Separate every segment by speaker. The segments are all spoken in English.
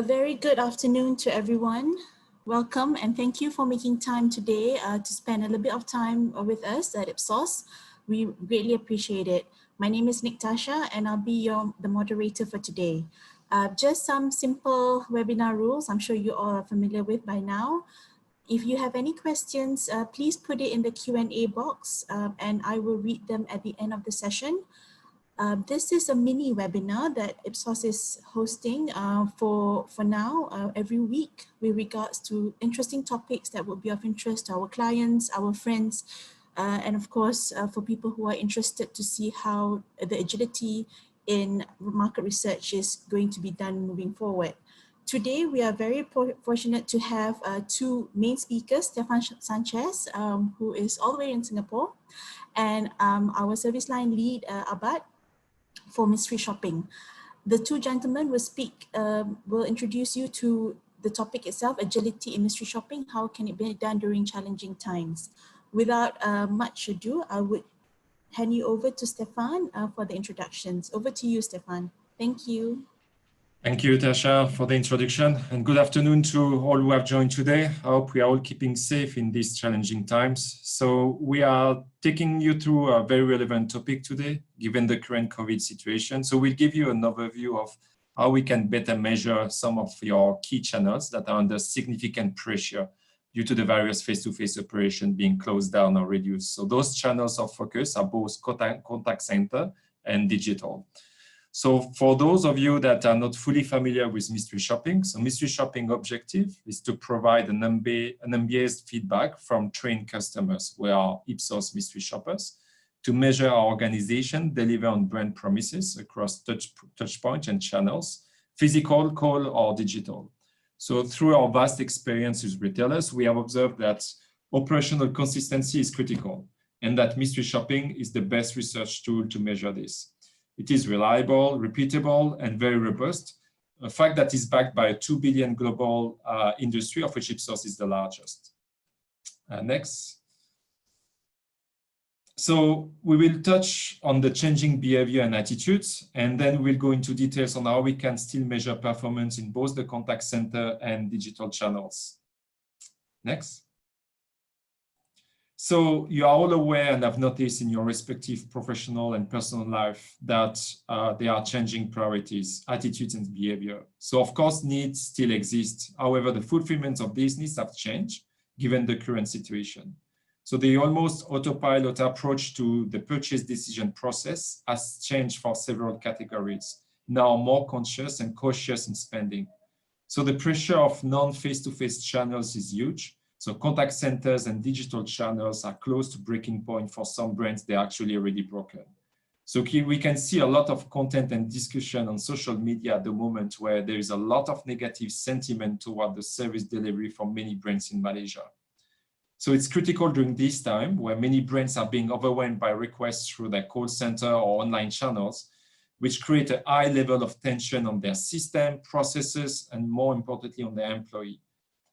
Speaker 1: A very good afternoon to everyone. Welcome and thank you for making time today to spend a little bit of time with us at Ipsos. We greatly appreciate it. My name is Tasha and I'll be the moderator for today. Just some simple webinar rules I'm sure you all are familiar with by now. If you have any questions, please put it in the Q&A box and I will read them at the end of the session. This is a mini webinar that Ipsos is hosting for now every week with regards to interesting topics that will be of interest to our clients, our friends, and of course for people who are interested to see how the agility in market research is going to be done moving forward. Today, we are very fortunate to have two main speakers, Stefan Sanchez, who is all the way in Singapore, and our service line lead, Abad, for mystery shopping. The two gentlemen will introduce you to the topic itself, agility in mystery shopping, how can it be done during challenging times. Without much ado, I would hand you over to Stefan for the introductions. Over to you, Stefan. Thank you.
Speaker 2: Thank you, Tasha, for the introduction, and good afternoon to all who have joined today. I hope we are all keeping safe in these challenging times. So we are taking you through a very relevant topic today, given the current COVID situation. So we'll give you an overview of how we can better measure some of your key channels that are under significant pressure due to the various face-to-face operations being closed down or reduced. So those channels of focus are both contact center and digital. So for those of you that are not fully familiar with mystery shopping, so mystery shopping objective is to provide an unbiased feedback from trained customers who are Ipsos mystery shoppers to measure our organization, deliver on brand promises across touch points and channels, physical, call, or digital. So through our vast experience with retailers, we have observed that operational consistency is critical and that mystery shopping is the best research tool to measure this. It is reliable, repeatable, and very robust, a fact that is backed by a 2 billion global industry, of which Ipsos is the largest. Next. So we will touch on the changing behavior and attitudes, and then we'll go into details on how we can still measure performance in both the contact center and digital channels. Next. So you are all aware and have noticed in your respective professional and personal life that there are changing priorities, attitudes, and behavior. So of course, needs still exist. However, the fulfillment of these needs have changed given the current situation. So the almost autopilot approach to the purchase decision process has changed for several categories, now more conscious and cautious in spending. So the pressure of non-face-to-face channels is huge. So contact centers and digital channels are close to breaking point for some brands. They're actually already broken. So we can see a lot of content and discussion on social media at the moment where there is a lot of negative sentiment toward the service delivery from many brands in Malaysia. So it's critical during this time where many brands are being overwhelmed by requests through their call center or online channels, which create a high level of tension on their system, processes, and more importantly on their employee.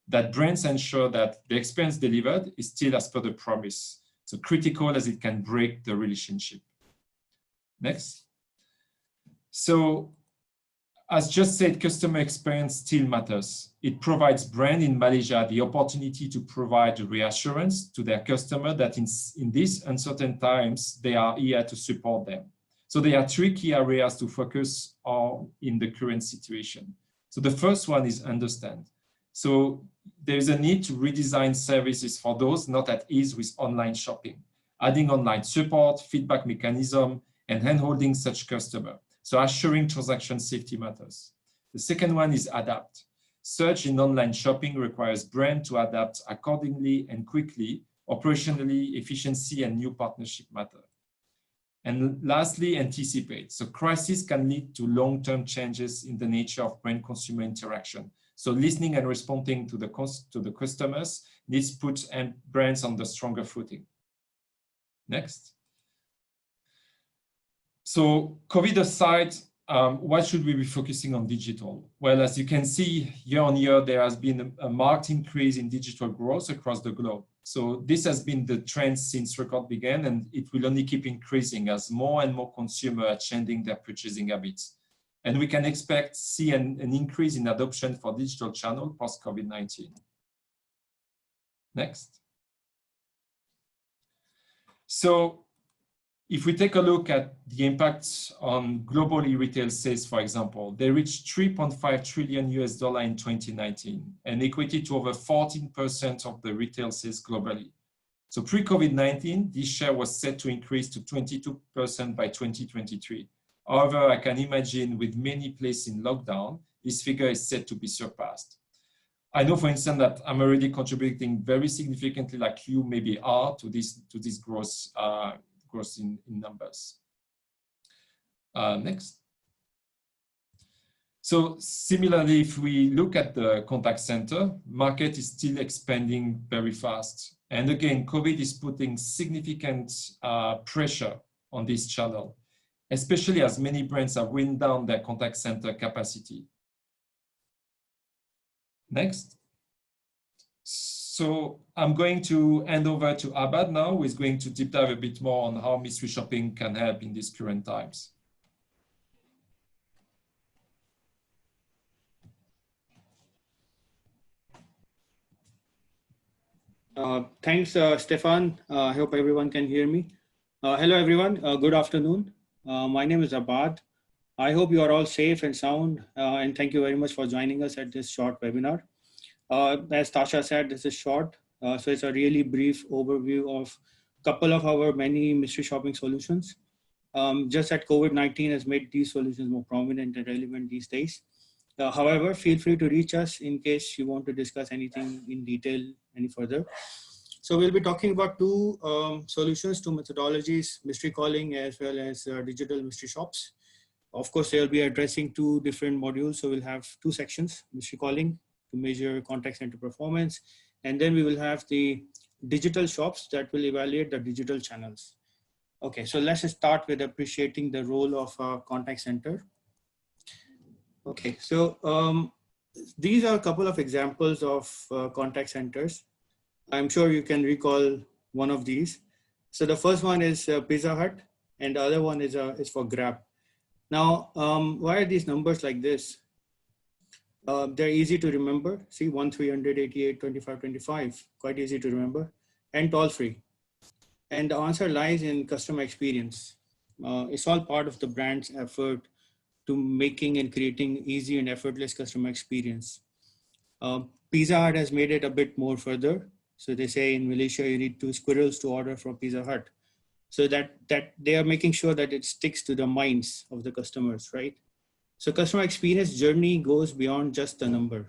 Speaker 2: That brands ensure that the experience delivered is still as per the promise, so critical as it can break the relationship. Next. So, as just said, customer experience still matters. It provides brands in Malaysia the opportunity to provide reassurance to their customer that in these uncertain times, they are here to support them. So there are three key areas to focus on in the current situation. So the first one is understand. So there is a need to redesign services for those not at ease with online shopping, adding online support, feedback mechanism, and handholding such customer. So assuring transaction safety matters. The second one is adapt. Search in online shopping requires brand to adapt accordingly and quickly. Operationally, efficiency and new partnership matter. And lastly, anticipate. So crisis can lead to long-term changes in the nature of brand-consumer interaction. So listening and responding to the customers needs to put brands on the stronger footing. Next. So COVID aside, what should we be focusing on digital? Well, as you can see, year on year, there has been a marked increase in digital growth across the globe. So this has been the trend since record began, and it will only keep increasing as more and more consumers are changing their purchasing habits. And we can see an increase in adoption for digital channel post-COVID-19. Next. So if we take a look at the impact on global retail sales, for example, they reached $3.5 trillion in 2019 and equated to over 14% of the retail sales globally. So pre-COVID-19, this share was set to increase to 22% by 2023. However, I can imagine with many places in lockdown, this figure is set to be surpassed. I know, for instance, that I'm already contributing very significantly, like you maybe are, to this growth in numbers. Next. So similarly, if we look at the contact center, market is still expanding very fast. And again, COVID is putting significant pressure on this channel, especially as many brands have wind down their contact center capacity. Next. So I'm going to hand over to Abad now, who is going to deep dive a bit more on how mystery shopping can help in these current times.
Speaker 3: Thanks, Stefan. I hope everyone can hear me. Hello, everyone. Good afternoon. My name is Abad. I hope you are all safe and sound, and thank you very much for joining us at this short webinar. As Tasha said, this is short, so it's a really brief overview of a couple of our many mystery shopping solutions. Just that COVID-19 has made these solutions more prominent and relevant these days. However, feel free to reach us in case you want to discuss anything in detail any further. So we'll be talking about two solutions, two methodologies, mystery calling as well as digital mystery shops. Of course, they'll be addressing two different modules. So we'll have two sections, mystery calling to measure contact center performance. And then we will have the digital shops that will evaluate the digital channels. Okay, so let's start with appreciating the role of a contact center. Okay, so these are a couple of examples of contact centers. I'm sure you can recall one of these. So the first one is Pizza Hut, and the other one is for Grab. Now, why are these numbers like this? They're easy to remember. See, 1-388, 25, 25, quite easy to remember, and toll free. And the answer lies in customer experience. It's all part of the brand's effort to making and creating easy and effortless customer experience. Pizza Hut has made it a bit more further. So they say in Malaysia, you need 2 squirrels to order from Pizza Hut. So that they are making sure that it sticks to the minds of the customers, right? So customer experience journey goes beyond just the number.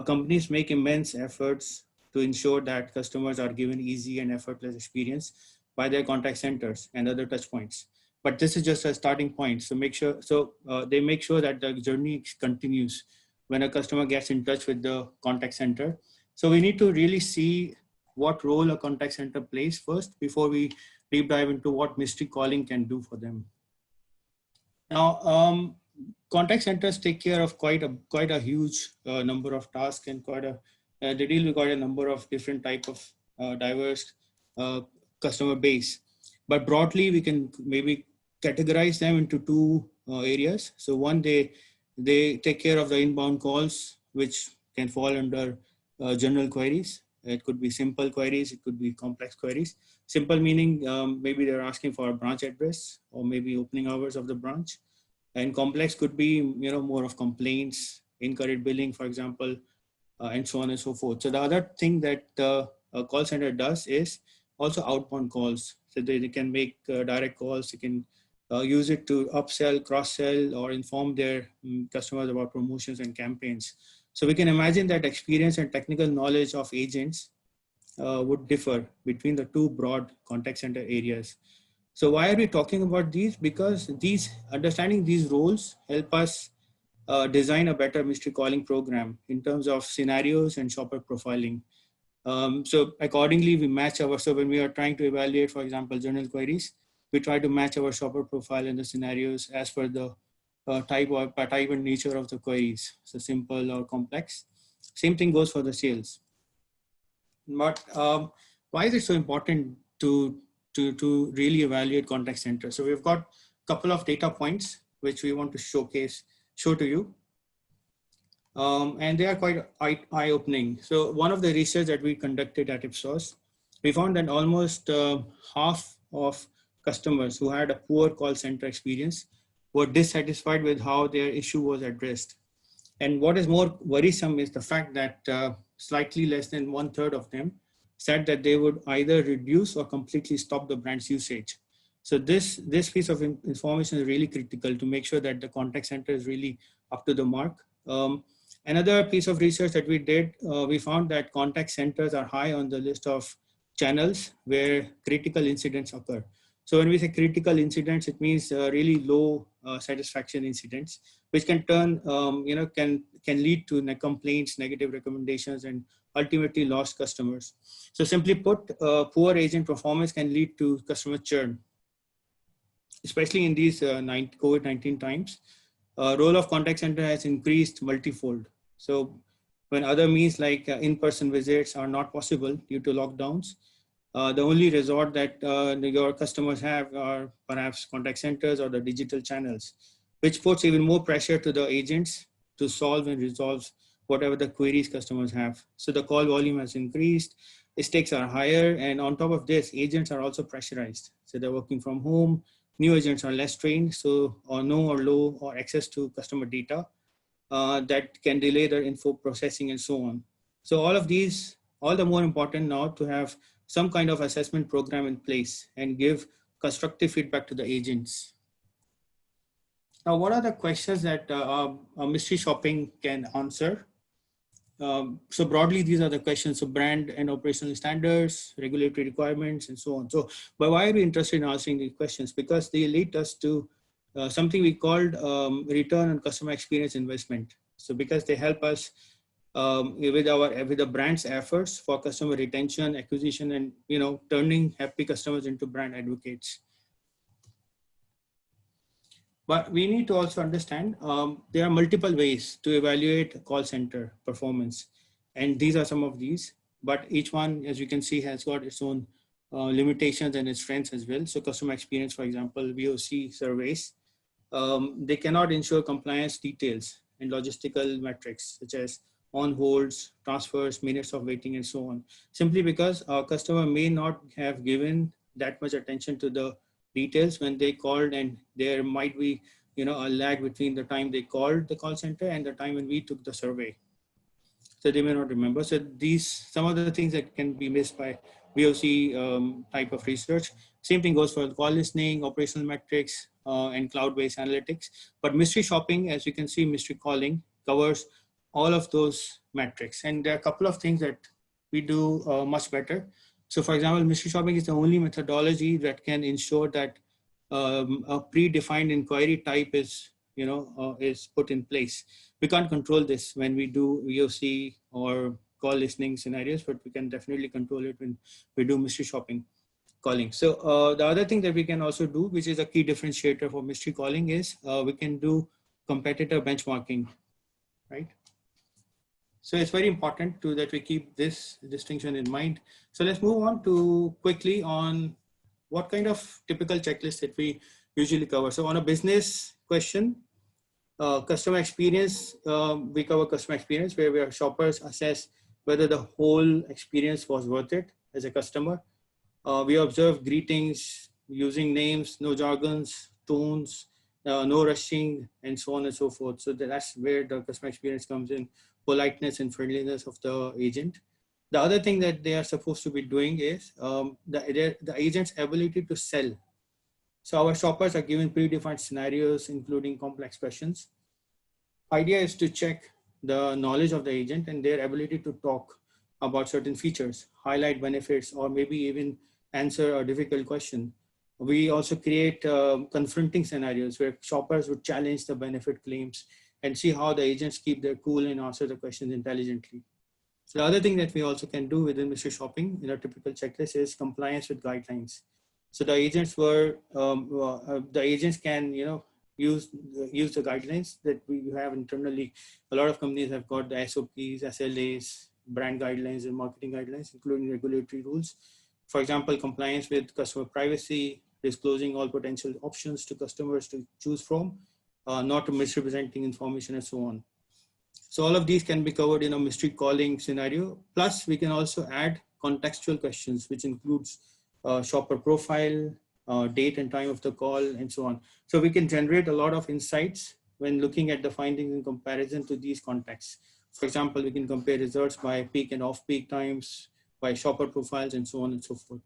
Speaker 3: Companies make immense efforts to ensure that customers are given easy and effortless experience by their contact centers and other touch points. But this is just a starting point. So they make sure that the journey continues when a customer gets in touch with the contact center. So we need to really see what role a contact center plays first before we deep dive into what mystery calling can do for them. Now, contact centers take care of quite a huge number of tasks and they deal with quite a number of different type of diverse customer base. But broadly, we can maybe categorize them into two areas. So one, they take care of the inbound calls, which can fall under general queries. It could be simple queries, it could be complex queries. Simple meaning maybe they're asking for a branch address or maybe opening hours of the branch. And complex could be more of complaints, incorrect billing, for example, and so on and so forth. So the other thing that a call center does is also outbound calls. So they can make direct calls. They can use it to upsell, cross-sell, or inform their customers about promotions and campaigns. So we can imagine that experience and technical knowledge of agents would differ between the two broad contact center areas. So why are we talking about these? Because understanding these roles help us design a better mystery calling program in terms of scenarios and shopper profiling. So accordingly, we match so when we are trying to evaluate, for example, general queries, we try to match our shopper profile and the scenarios as per the type and nature of the queries. So simple or complex. Same thing goes for the sales. But why is it so important to really evaluate contact center? So we've got a couple of data points. which we want to show to you. And they are quite eye-opening. So one of the research that we conducted at Ipsos, we found that almost half of customers who had a poor call center experience were dissatisfied with how their issue was addressed. And what is more worrisome is the fact that slightly less than 1/3 of them said that they would either reduce or completely stop the brand's usage. So this piece of information is really critical to make sure that the contact center is really up to the mark. Another piece of research that we did, we found that contact centers are high on the list of channels where critical incidents occur. So when we say critical incidents, it means really low satisfaction incidents, which can turn, can lead to complaints, negative recommendations, and ultimately lost customers. So simply put, poor agent performance can lead to customer churn, especially in these COVID-19 times. Role of contact center has increased multifold. So when other means like in-person visits are not possible due to lockdowns, the only resort that your customers have are perhaps contact centers or the digital channels, which puts even more pressure to the agents to solve and resolve whatever the queries customers have. So the call volume has increased, stakes are higher, and on top of this, agents are also pressurized. So they're working from home, new agents are less trained, so or no or low or access to customer data that can delay their info processing and so on. So all of these, all the more important now to have some kind of assessment program in place and give constructive feedback to the agents. Now, what are the questions that mystery shopping can answer? So broadly, these are the questions. So brand and operational standards, regulatory requirements, and so on. So, but why are we interested in answering these questions? Because they lead us to something we called return on customer experience investment. So because they help us with the brand's efforts for customer retention, acquisition, and turning happy customers into brand advocates. But we need to also understand there are multiple ways to evaluate call center performance, and these are some of these. But each one, as you can see, has got its own limitations and its strengths as well. So customer experience, for example, VOC surveys, they cannot ensure compliance details and logistical metrics such as on holds, transfers, minutes of waiting, and so on, simply because our customer may not have given that much attention to the details when they called, and there might be a lag between the time they called the call center and the time when we took the survey. So they may not remember. So these, some of the things that can be missed by VOC type of research. Same thing goes for call listening, operational metrics, and cloud-based analytics. But mystery shopping, as you can see, mystery calling covers all of those metrics. And there are a couple of things that we do much better. So for example, mystery shopping is the only methodology that can ensure that a predefined inquiry type is put in place. We can't control this when we do VOC or call listening scenarios, but we can definitely control it when we do mystery shopping calling. So the other thing that we can also do, which is a key differentiator for mystery calling, is we can do competitor benchmarking, right? So it's very important that we keep this distinction in mind. So let's move on to quickly on what kind of typical checklist that we usually cover. So on a business question, customer experience, we cover customer experience where shoppers assess whether the whole experience was worth it as a customer. We observe greetings, using names, no jargons, tones, no rushing, and so on and so forth. So that's where the customer experience comes in, politeness and friendliness of the agent. The other thing that they are supposed to be doing is the agent's ability to sell. So our shoppers are given predefined scenarios, including complex questions. Idea is to check the knowledge of the agent and their ability to talk about certain features, highlight benefits, or maybe even answer a difficult question. We also create confronting scenarios where shoppers would challenge the benefit claims and see how the agents keep their cool and answer the questions intelligently. So the other thing that we also can do within mystery shopping in a typical checklist is compliance with guidelines. So the agents can use the guidelines that we have internally. A lot of companies have got the SOPs, SLAs, brand guidelines, and marketing guidelines, including regulatory rules. For example, compliance with customer privacy, disclosing all potential options to customers to choose from, not misrepresenting information and so on. So all of these can be covered in a mystery calling scenario. Plus, we can also add contextual questions, which includes shopper profile, date and time of the call, and so on. So we can generate a lot of insights when looking at the findings in comparison to these contexts. For example, we can compare results by peak and off-peak times, by shopper profiles, and so on and so forth.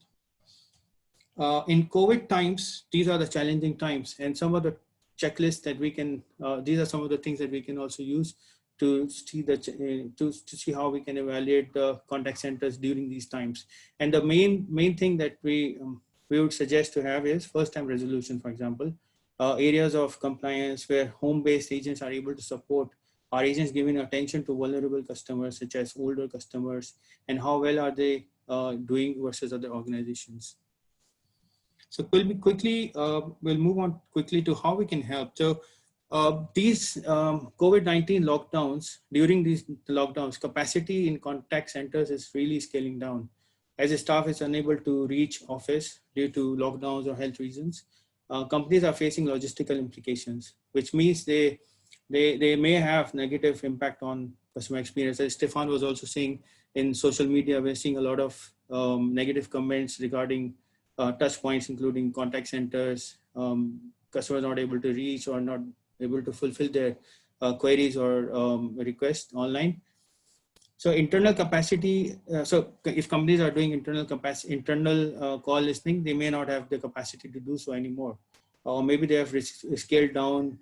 Speaker 3: In COVID times, these are the challenging times, and some of the checklists that we can, these are some of the things that we can also use to see to see how we can evaluate the contact centers during these times. And the main thing that we would suggest to have is first-time resolution, for example, areas of compliance where home-based agents are able to support. Are agents giving attention to vulnerable customers, such as older customers, and how well are they doing versus other organizations? So we'll move on quickly to how we can help. So these COVID-19 lockdowns, during these lockdowns, capacity in contact centers is really scaling down. As the staff is unable to reach office due to lockdowns or health reasons, companies are facing logistical implications, which means they may have negative impact on customer experience. As Stefan was also saying, in social media, we're seeing a lot of negative comments regarding touch points, including contact centers, customers not able to reach or not able to fulfill their queries or requests online. So internal capacity, so if companies are doing internal call listening, they may not have the capacity to do so anymore. Or maybe they have scaled down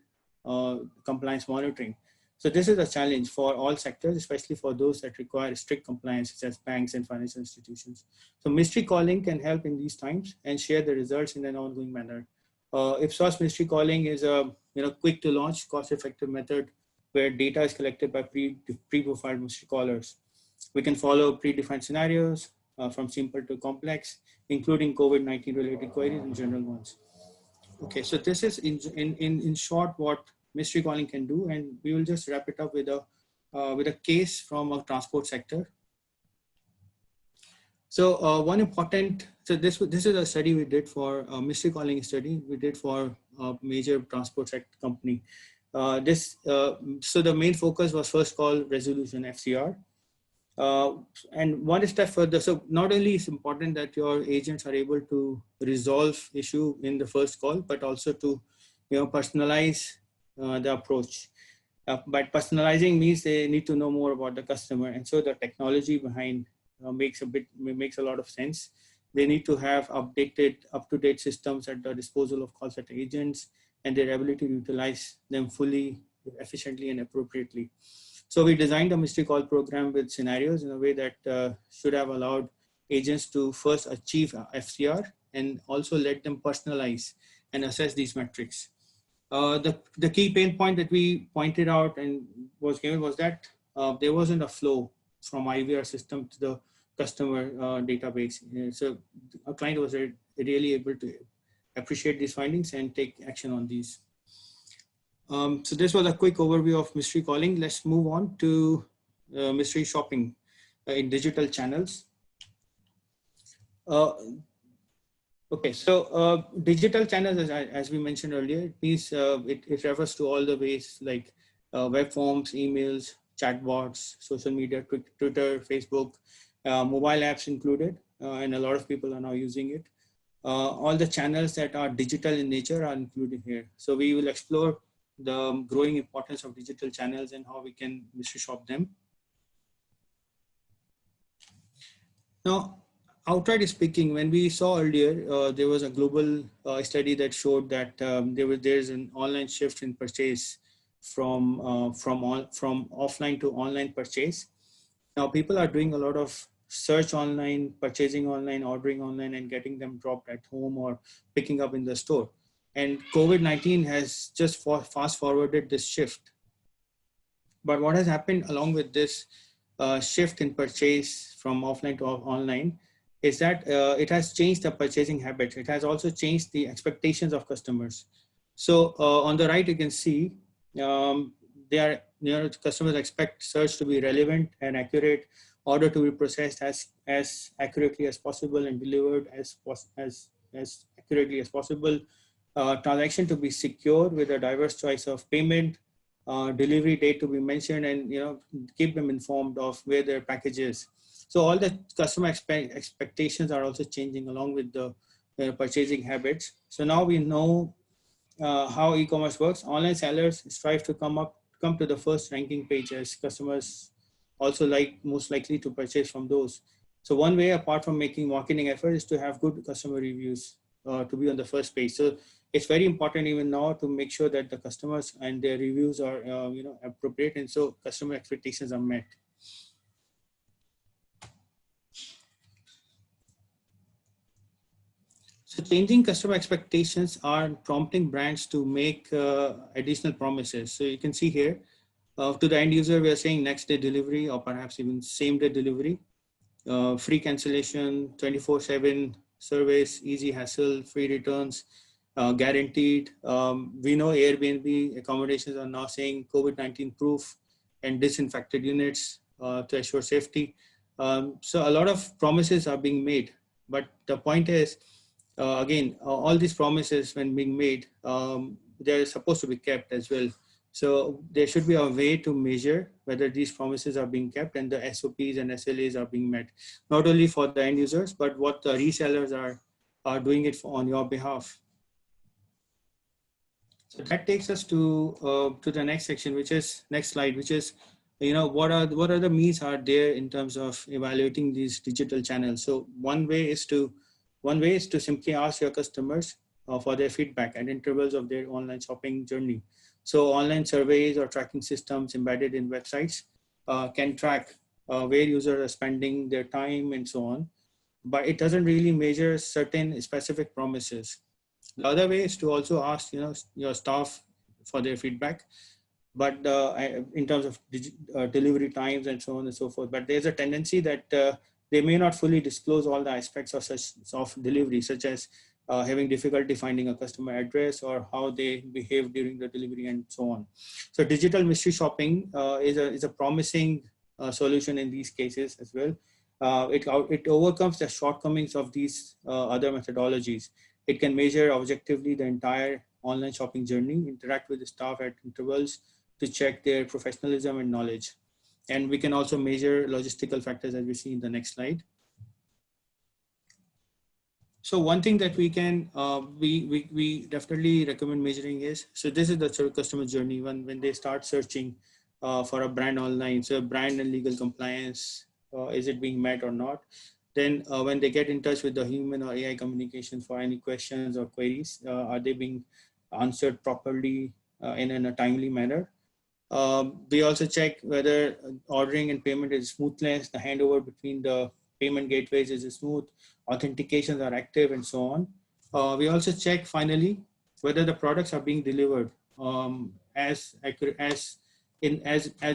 Speaker 3: compliance monitoring. So this is a challenge for all sectors, especially for those that require strict compliance, such as banks and financial institutions. So mystery calling can help in these times and share the results in an ongoing manner. Ipsos mystery calling is a quick to launch, cost-effective method where data is collected by pre-profiled mystery callers. We can follow predefined scenarios from simple to complex, including COVID-19 related queries and general ones. Okay, so this is in short what mystery calling can do, and we will just wrap it up with a case from a transport sector. So one important, so this is a study we did for a mystery calling study we did for a major transport sector company. So the main focus was first call resolution, FCR. And one step further, so not only is important that your agents are able to resolve issue in the first call, but also to personalize the approach. But personalizing means they need to know more about the customer, and so the technology behind makes a lot of sense. They need to have up-to-date systems at the disposal of call center agents, and their ability to utilize them fully, efficiently, and appropriately. So we designed a mystery call program with scenarios in a way that should have allowed agents to first achieve FCR and also let them personalize and assess these metrics. The key pain point that we pointed out and was given was that there wasn't a flow from IVR system to the customer database. So our client was really able to appreciate these findings and take action on these. So this was a quick overview of mystery calling. Let's move on to mystery shopping in digital channels. Okay, so digital channels, as we mentioned earlier, it refers to all the ways like web forms, emails, chatbots, social media, Twitter, Facebook, mobile apps included, and a lot of people are now using it. All the channels that are digital in nature are included here. So we will explore the growing importance of digital channels and how we can mystery shop them. Now, outright speaking, when we saw earlier, there was a global study that showed that there's an online shift in purchase from offline to online purchase. Now, people are doing a lot of search online, purchasing online, ordering online, and getting them dropped at home or picking up in the store. And COVID-19 has just fast forwarded this shift. But what has happened along with this shift in purchase from offline to online is that it has changed the purchasing habits. It has also changed the expectations of customers. So on the right, you can see customers expect search to be relevant and accurate, order to be processed as accurately as possible and delivered as accurately as possible. transaction to be secure with a diverse choice of payment, delivery date to be mentioned, and keep them informed of where their package is. So all the customer expectations are also changing along with the purchasing habits. So now we know how e-commerce works. Online sellers strive to come to the first ranking page, as customers also most likely to purchase from those. So one way, apart from making marketing efforts, is to have good customer reviews to be on the first page. So it's very important even now to make sure that the customers and their reviews are appropriate, and so customer expectations are met. So changing customer expectations are prompting brands to make additional promises. So you can see here, to the end user, we are saying next day delivery, or perhaps even same day delivery, free cancellation, 24/7 service, easy hassle, free returns, guaranteed. We know Airbnb accommodations are now saying COVID-19 proof and disinfected units to assure safety. So a lot of promises are being made, but the point is, again, all these promises when being made, they're supposed to be kept as well. So there should be a way to measure whether these promises are being kept and the SOPs and SLAs are being met, not only for the end users, but what the resellers are doing it on your behalf. So that takes us to the next section, which is next slide, which is, what are the means are there in terms of evaluating these digital channels. So one way is to simply ask your customers for their feedback at intervals of their online shopping journey. So online surveys or tracking systems embedded in websites can track where users are spending their time and so on, but it doesn't really measure certain specific promises. The other way is to also ask your staff for their feedback, but in terms of delivery times and so on and so forth. But there's a tendency that they may not fully disclose all the aspects of delivery, such as having difficulty finding a customer address or how they behave during the delivery and so on. So digital mystery shopping is a promising solution in these cases as well. It overcomes the shortcomings of these other methodologies. It can measure objectively the entire online shopping journey, interact with the staff at intervals to check their professionalism and knowledge. And we can also measure logistical factors, as we see in the next slide. So one thing that we can, we definitely recommend measuring is, so this is the customer journey when they start searching for a brand online. So brand and legal compliance, is it being met or not? Then when they get in touch with the human or AI communication for any questions or queries, are they being answered properly in a timely manner? We also check whether ordering and payment is smoothness, the handover between the payment gateways is smooth, authentications are active, and so on. We also check finally whether the products are being delivered as accurate as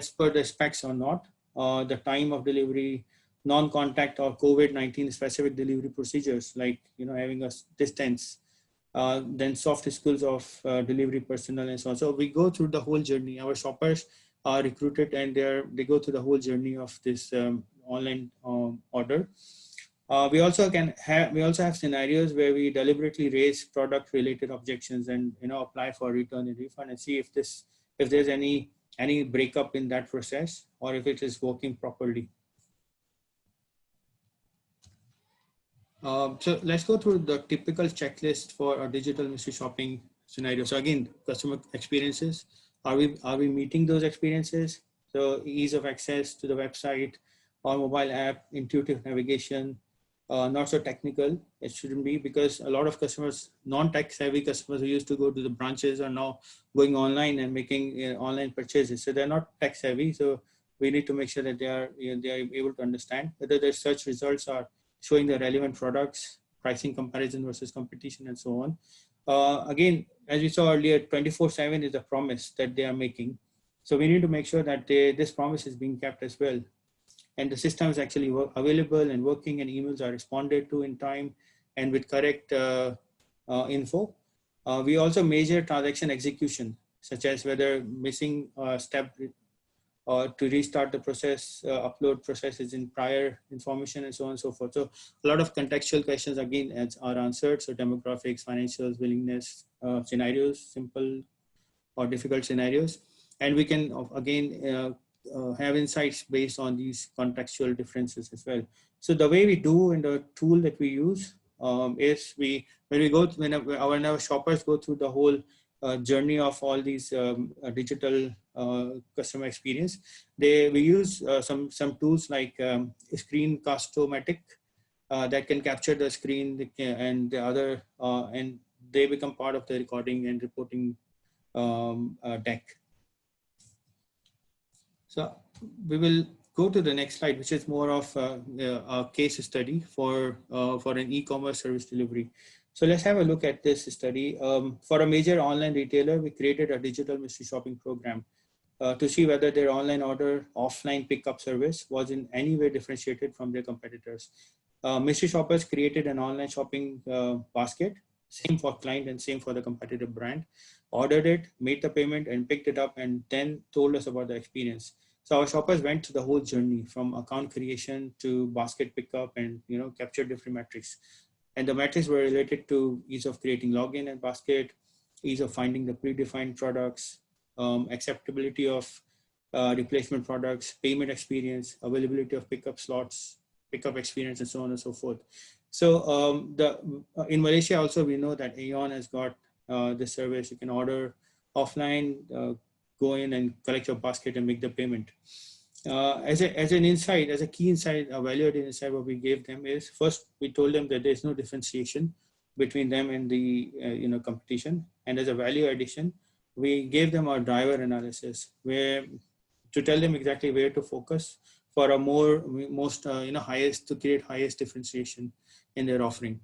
Speaker 3: per the specs or not. The time of delivery, non-contact or COVID-19 specific delivery procedures, like having a distance. Then soft skills of delivery personnel and so on. So we go through the whole journey. Our shoppers are recruited and they go through the whole journey of this online order. We also have scenarios where we deliberately raise product related objections and apply for return and refund and see if there's any breakup in that process or if it is working properly. So let's go through the typical checklist for a digital mystery shopping scenario. So again, customer experiences. Are we meeting those experiences? So ease of access to the website or mobile app, intuitive navigation, not so technical. It shouldn't be, because a lot of customers, non-tech savvy customers who used to go to the branches are now going online and making online purchases. So they're not tech savvy. So we need to make sure that they are able to understand whether their search results are showing the relevant products, pricing comparison versus competition, and so on. Again, as we saw earlier, 24/7 is a promise that they are making. So we need to make sure that this promise is being kept as well. And the system is actually available and working, and emails are responded to in time and with correct info. We also measure transaction execution, such as whether missing step or to restart the process, upload processes in prior information, and so on and so forth. So a lot of contextual questions again are answered. So demographics, financials, willingness, scenarios, simple or difficult scenarios. And we can again have insights based on these contextual differences as well. So the way we do in the tool that we use is when our shoppers go through the whole journey of all these digital customer experience, we use some tools like Screencast-O-Matic that can capture the screen and the other, and they become part of the recording and reporting deck. So we will go to the next slide, which is more of a case study for an e-commerce service delivery. So let's have a look at this study. For a major online retailer, we created a digital mystery shopping program to see whether their online order offline pickup service was in any way differentiated from their competitors. Mystery shoppers created an online shopping basket, same for client and same for the competitive brand, ordered it, made the payment and picked it up, and then told us about the experience. So our shoppers went through the whole journey from account creation to basket pickup and captured different metrics. And the metrics were related to ease of creating login and basket, ease of finding the predefined products, acceptability of replacement products, payment experience, availability of pickup slots, pickup experience, and so on and so forth. So in Malaysia also, we know that Aeon has got this service. You can order offline, go in and collect your basket and make the payment. As an insight, as a key insight, a value-added insight, what we gave them is, first, we told them that there's no differentiation between them and the competition. And as a value addition, we gave them our driver analysis, where to tell them exactly where to focus for a highest, to create highest differentiation in their offering.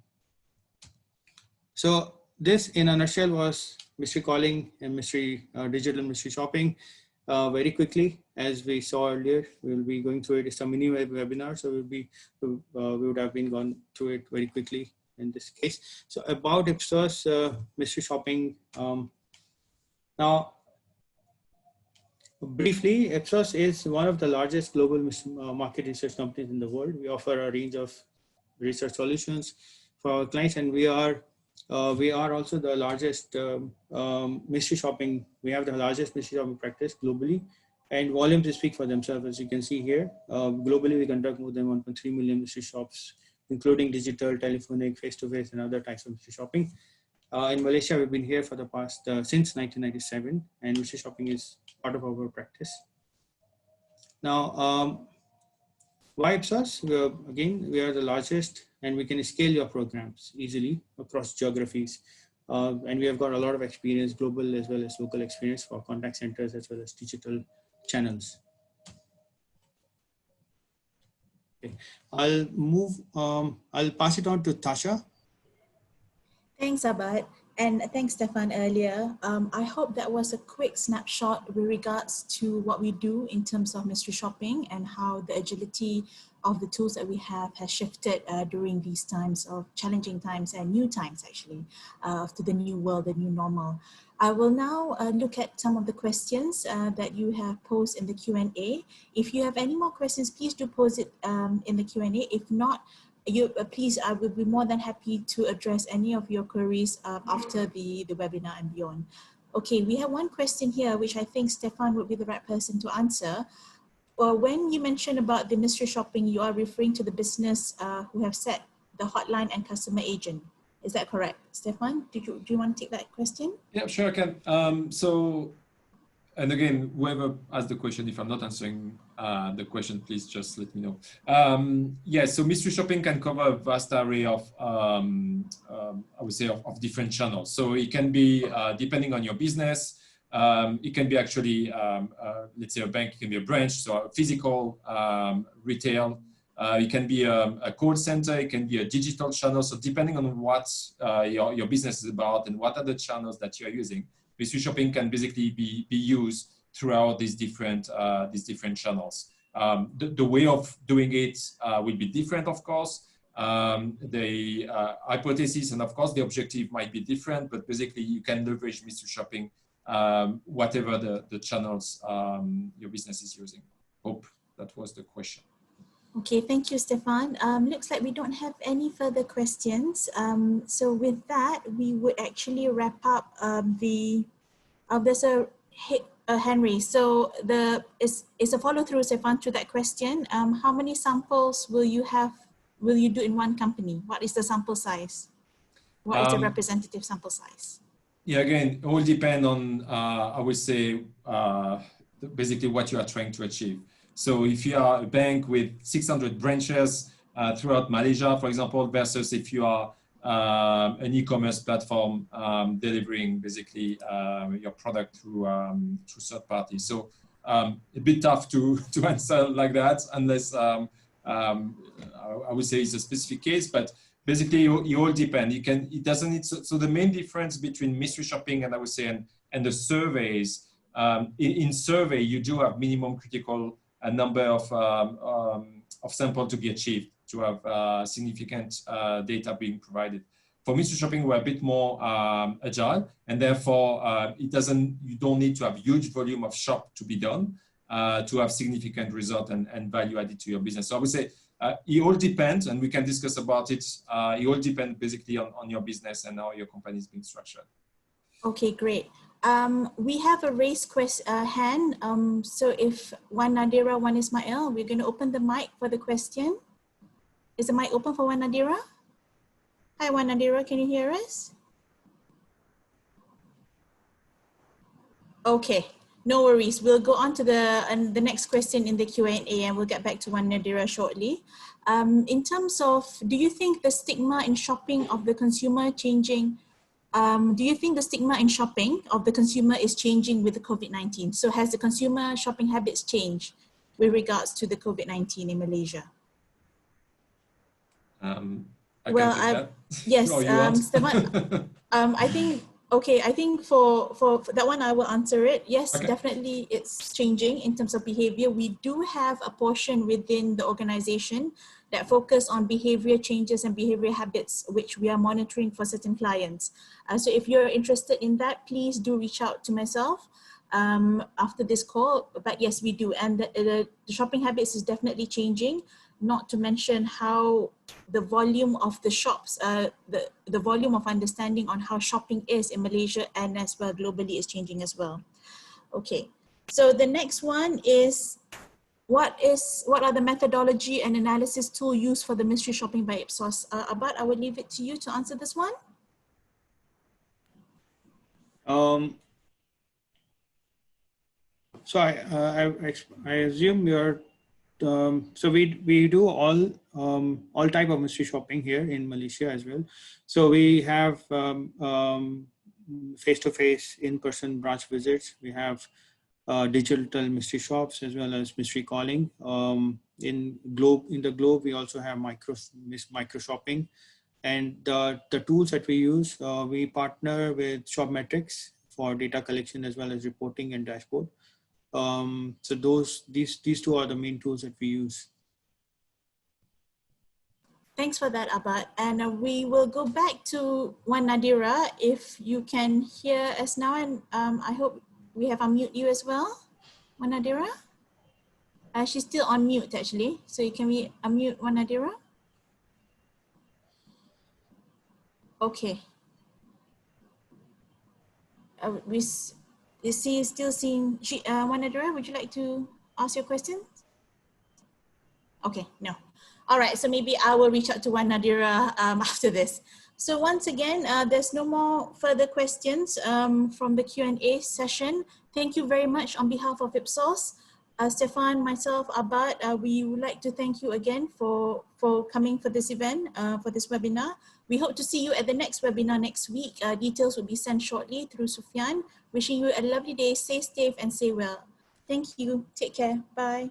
Speaker 3: So this, in a nutshell, was mystery calling and digital mystery shopping. Very quickly, as we saw earlier, we'll be going through it. It's a mini webinar, so we would have been gone through it very quickly in this case. So about Ipsos mystery shopping. Now, briefly, Ipsos is one of the largest global market research companies in the world. We offer a range of research solutions for our clients, and we are also the largest mystery shopping. We have the largest mystery shopping practice globally, and volumes speak for themselves. As you can see here, globally we conduct more than 1.3 million mystery shops, including digital, telephonic, face-to-face, and other types of mystery shopping. In Malaysia, we've been here for the past since 1997, and mystery shopping is part of our practice. Now, why Ipsos? We are the largest, and we can scale your programs easily across geographies. And we have got a lot of experience, global as well as local experience, for contact centers as well as digital channels. Okay. I'll pass it on to Tasha.
Speaker 1: Thanks, Abad. And thanks, Stefan, earlier. I hope that was a quick snapshot with regards to what we do in terms of mystery shopping and how the agility of the tools that we have has shifted during these times of challenging times and new times, actually, to the new world, the new normal. I will now look at some of the questions that you have posed in the Q&A. If you have any more questions, please do pose it in the Q&A. If not, please, I will be more than happy to address any of your queries after the webinar and beyond. Okay, we have one question here, which I think Stefan would be the right person to answer. When you mention about the mystery shopping, you are referring to the business who have set the hotline and customer agent. Is that correct? Stefan, do you want to take that question?
Speaker 2: Yeah, sure, I can. And again, whoever asked the question, if I'm not answering the question, please just let me know. Yeah, so mystery shopping can cover a vast array of, I would say, of different channels. So it can be, depending on your business, it can be actually, let's say a bank, it can be a branch, so a physical retail. It can be a call center, it can be a digital channel. So depending on what your business is about and what are the channels that you're using, mystery shopping can basically be used throughout these different channels. The way of doing it will be different, of course. The hypothesis and of course the objective might be different, but basically you can leverage mystery shopping whatever the channels your business is using. Hope that was the question.
Speaker 1: Okay, thank you, Stefan. Looks like we don't have any further questions. So with that, we would actually wrap up there's a hand raised. So it's a follow through, Stefan, to that question. How many samples will you do in one company? What is the sample size? What is the representative sample size?
Speaker 2: Yeah, again, it all depend on, I would say, basically what you are trying to achieve. So if you are a bank with 600 branches throughout Malaysia, for example, versus if you are an e-commerce platform delivering basically your product through third parties. So a bit tough to answer like that, unless I would say it's a specific case, but basically you all depend. It doesn't need, so the main difference between mystery shopping and I would say and the surveys, in survey you do have minimum critical a number of samples to be achieved to have significant data being provided. For mystery shopping, we're a bit more agile, and therefore you don't need to have huge volume of shop to be done to have significant result and value added to your business. So I would say it all depends, and we can discuss about it. It all depends basically on your business and how your company is being structured.
Speaker 1: Okay, great. We have a raised hand. So if one Nadira, one Ismail, we're going to open the mic for the question. Is the mic open for one Nadira? Hi, one Nadira, can you hear us? Okay, no worries. We'll go on to the next question in the Q&A, and we'll get back to one Nadira shortly. In terms of, do you think the stigma in shopping of the consumer changing? Do you think the stigma in shopping of the consumer is changing with the COVID-19? So has the consumer shopping habits changed with regards to the COVID-19 in Malaysia? Yes, Stefan, I think for that one, I will answer it. Yes, okay. Definitely it's changing in terms of behavior. We do have a portion within the organization that focus on behavior changes and behavior habits, which we are monitoring for certain clients. So if you're interested in that, please do reach out to myself after this call. But yes, we do. And the shopping habits is definitely changing, not to mention how the volume of the shops, the volume of understanding on how shopping is in Malaysia and as well globally is changing as well. Okay, so the next one is, what are the methodology and analysis tool used for the mystery shopping by Ipsos? Abad, I will leave it to you to answer this one.
Speaker 3: So I assume you're, so we do all type of mystery shopping here in Malaysia as well. So we have face-to-face, in-person branch visits. We have digital mystery shops as well as mystery calling. In the globe, we also have micro shopping, and the tools that we use, we partner with Shopmetrics for data collection as well as reporting and dashboard. So these two are the main tools that we use.
Speaker 1: Thanks for that, Abad. And we will go back to one Nadira, if you can hear us now, and I hope we have unmute you as well, one Nadira. She's still on mute actually, so can we unmute one Nadira? Okay. We still seeing one Nadira. Would you like to ask your question? Okay, no. All right, so maybe I will reach out to one Nadira after this. So once again, there's no more further questions from the Q&A session. Thank you very much on behalf of Ipsos. Stefan, myself, Abad, we would like to thank you again for coming for this event, for this webinar. We hope to see you at the next webinar next week. Details will be sent shortly through Sufyan. Wishing you a lovely day, stay safe and stay well. Thank you, take care, bye.